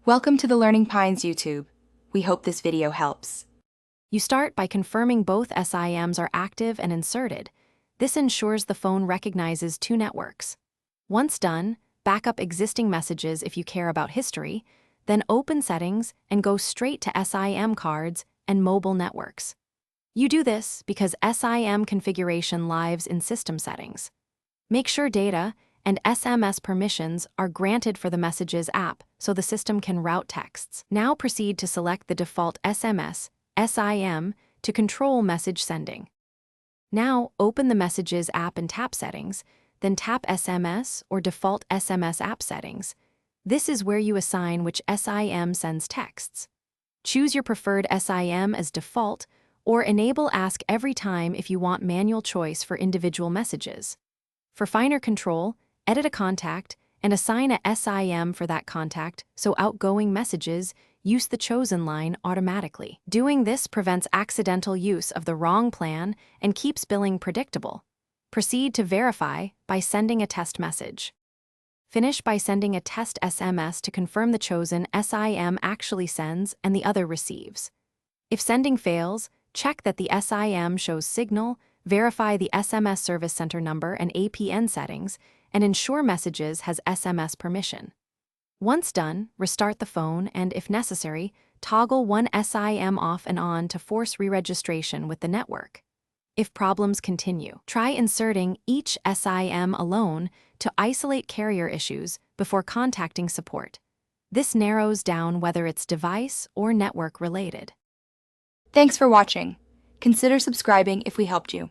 Welcome to the Learning Pines YouTube. We hope this video helps. You start by confirming both SIMs are active and inserted. This ensures the phone recognizes two networks. Once done, back up existing messages if you care about history, then open Settings and go straight to SIM cards and mobile networks. You do this because SIM configuration lives in System Settings. Make sure data and SMS permissions are granted for the Messages app so the system can route texts. Now proceed to select the default SMS, SIM, to control message sending. Now open the Messages app and tap Settings, then tap SMS or Default SMS App Settings. This is where you assign which SIM sends texts. Choose your preferred SIM as default or enable Ask Every Time if you want manual choice for individual messages. For finer control, edit a contact and assign a SIM for that contact so outgoing messages use the chosen line automatically. Doing this prevents accidental use of the wrong plan and keeps billing predictable. Proceed to verify by sending a test message. Finish by sending a test SMS to confirm the chosen SIM actually sends and the other receives. If sending fails, check that the SIM shows signal, verify the SMS Service Center number and APN settings, and ensure Messages has SMS permission. Once done, restart the phone and, if necessary, toggle one SIM off and on to force re-registration with the network. If problems continue, try inserting each SIM alone to isolate carrier issues before contacting support. This narrows down whether it's device or network related. Thanks for watching. Consider subscribing if we helped you.